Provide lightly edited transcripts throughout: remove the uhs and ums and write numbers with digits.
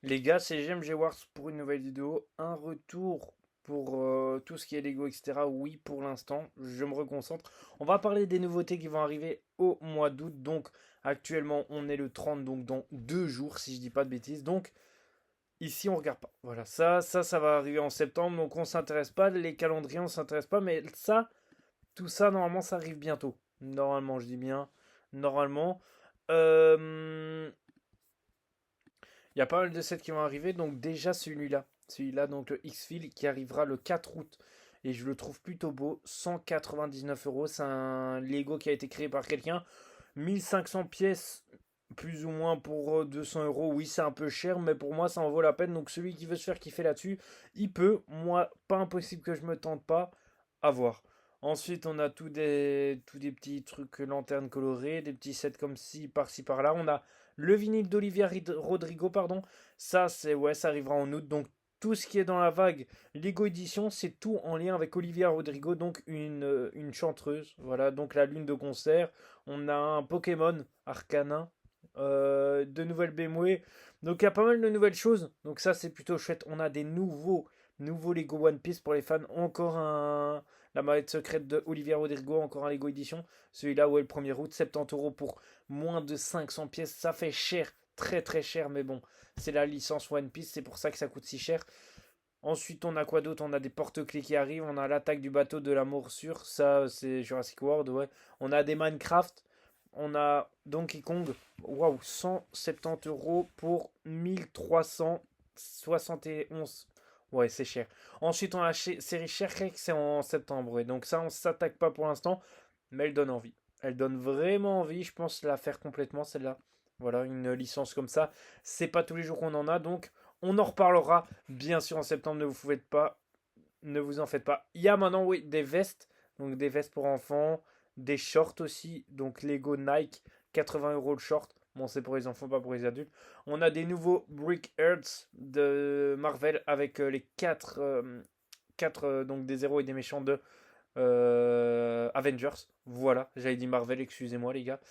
Les gars, c'est GMG Wars pour une nouvelle vidéo. Un retour pour tout ce qui est Lego, etc. Oui, pour l'instant, je me reconcentre. On va parler des nouveautés qui vont arriver au mois d'août. Donc, actuellement, on est le 30, donc dans 2 jours, si je dis pas de bêtises. Donc, ici, on regarde pas. Voilà, ça va arriver en septembre. Donc, on s'intéresse pas. Les calendriers, on s'intéresse pas. Mais ça, tout ça, normalement, ça arrive bientôt. Normalement, je dis bien. Normalement. Euh, Il y a pas mal de sets qui vont arriver, donc déjà celui-là. Celui-là, donc le X-Fill qui arrivera le 4 août. Et je le trouve plutôt beau. 199 euros. C'est un Lego qui a été créé par quelqu'un. 1500 pièces, plus ou moins pour 200 euros. Oui, c'est un peu cher, mais pour moi, ça en vaut la peine. Donc celui qui veut se faire kiffer là-dessus, il peut. Moi, pas impossible que je me tente pas. À voir. Ensuite, on a tous des petits trucs lanternes colorées, des petits sets comme ci, par-ci, par-là. On a le vinyle d'Olivia Rodrigo, pardon. Ça, c'est ouais, ça arrivera en août. Donc, tout ce qui est dans la vague Lego Edition, c'est tout en lien avec Olivia Rodrigo, donc une chanteuse. Voilà, donc la lune de concert. On a un Pokémon Arcanin, de nouvelles BMW. Donc, il y a pas mal de nouvelles choses. Donc, ça, c'est plutôt chouette. On a des nouveaux Lego One Piece pour les fans. Encore la mallette secrète de Olivia Rodrigo, encore un Lego Edition. Celui-là, ouais, le 1er août, 70 euros pour moins de 500 pièces. Ça fait cher, très très cher, mais bon, c'est la licence One Piece, c'est pour ça que ça coûte si cher. Ensuite, on a quoi d'autre? On a des porte-clés qui arrivent. On a l'attaque du bateau de la morsure. Ça, c'est Jurassic World, ouais. On a des Minecraft. On a Donkey Kong. Waouh, 170 euros pour 1371. Ouais, c'est cher. Ensuite, on a la série Shrek, c'est en septembre. Ouais. Donc, ça, on s'attaque pas pour l'instant. Mais elle donne envie. Elle donne vraiment envie. Je pense la faire complètement, celle-là. Voilà, une licence comme ça. C'est pas tous les jours qu'on en a. Donc, on en reparlera bien sûr en septembre. Ne vous en faites pas. Il y a maintenant, oui, des vestes. Donc, des vestes pour enfants. Des shorts aussi. Donc, Lego Nike. 80 euros le short. Bon, c'est pour les enfants, pas pour les adultes. On a des nouveaux Brick Hearts de Marvel avec les 4 donc des héros et des méchants de Avengers. Voilà, j'avais dit Marvel, excusez-moi les gars.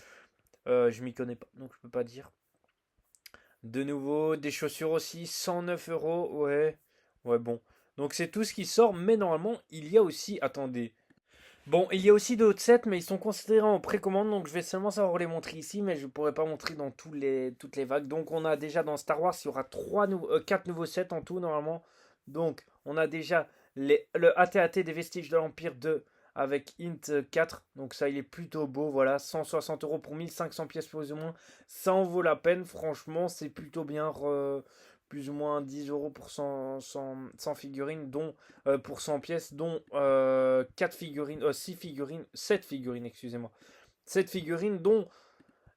Je m'y connais pas, donc je peux pas dire. De nouveau, des chaussures aussi, 109 euros. Ouais, ouais, bon. Donc c'est tout ce qui sort, mais normalement, il y a aussi. Attendez. Bon, il y a aussi d'autres sets, mais ils sont considérés en précommande, donc je vais seulement savoir les montrer ici, mais je ne pourrai pas montrer dans toutes les vagues. Donc on a déjà dans Star Wars, il y aura 4 nouveaux sets en tout, normalement. Donc on a déjà le AT-AT des Vestiges de l'Empire 2 avec Int 4. Donc ça, il est plutôt beau, voilà. 160 euros pour 1500 pièces plus ou moins. Ça en vaut la peine, franchement, c'est plutôt bien. Plus ou moins 10 euros pour 100 figurines, dont pour 100 pièces, dont 4 figurines, 6 figurines, 7 figurines, excusez-moi. 7 figurines, dont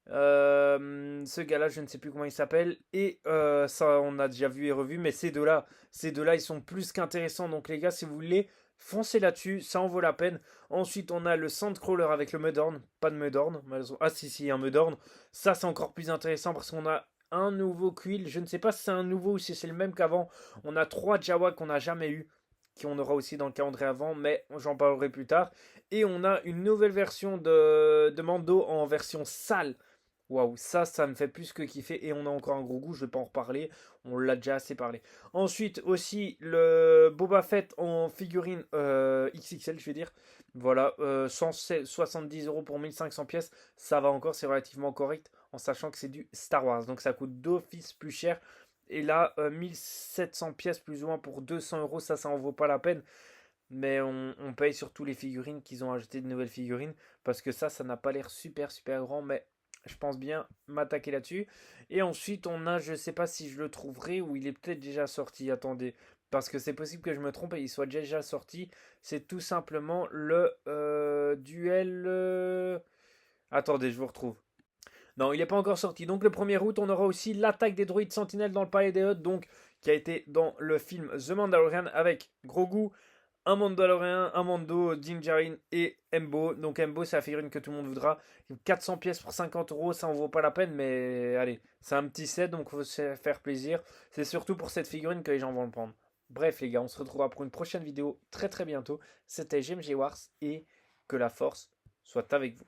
ce gars-là, je ne sais plus comment il s'appelle. Et ça, on a déjà vu et revu, mais ces deux-là, ils sont plus qu'intéressants. Donc les gars, si vous voulez, foncez là-dessus, ça en vaut la peine. Ensuite, on a le Sandcrawler avec le Mudhorn. Pas de Mudhorn, malheureusement. Ah si, un Mudhorn. Ça, c'est encore plus intéressant parce qu'on a un nouveau Quill. Je ne sais pas si c'est un nouveau ou si c'est le même qu'avant. On a 3 Jawa qu'on n'a jamais eu, qu'on aura aussi dans le calendrier avant, mais j'en parlerai plus tard. Et on a une nouvelle version de Mando en version sale. Waouh, ça me fait plus que kiffer. Et on a encore un gros goût, je vais pas en reparler. On l'a déjà assez parlé. Ensuite, aussi, le Boba Fett en figurine XXL, je vais dire. Voilà, 170 euros pour 1500 pièces. Ça va encore, c'est relativement correct. En sachant que c'est du Star Wars. Donc ça coûte d'office plus cher. Et là, 1700 pièces plus ou moins pour 200 euros. Ça en vaut pas la peine. Mais on paye surtout les figurines qu'ils ont ajouté de nouvelles figurines. Parce que ça n'a pas l'air super super grand. Mais je pense bien m'attaquer là-dessus. Et ensuite, on a, je sais pas si je le trouverai ou il est peut-être déjà sorti. Attendez. Parce que c'est possible que je me trompe et il soit déjà sorti. C'est tout simplement le duel. Attendez, je vous retrouve. Non, il n'est pas encore sorti. Donc le 1er août, on aura aussi l'attaque des droïdes sentinelles dans le palais des Hutt, donc qui a été dans le film The Mandalorian avec Grogu, un Mandalorian, un Mando, Din Djarin et Embo. Donc Embo, c'est la figurine que tout le monde voudra. 400 pièces pour 50 euros, ça en vaut pas la peine, mais allez, c'est un petit set, donc il faut se faire plaisir. C'est surtout pour cette figurine que les gens vont le prendre. Bref les gars, on se retrouvera pour une prochaine vidéo très très bientôt. C'était GMG Wars et que la force soit avec vous.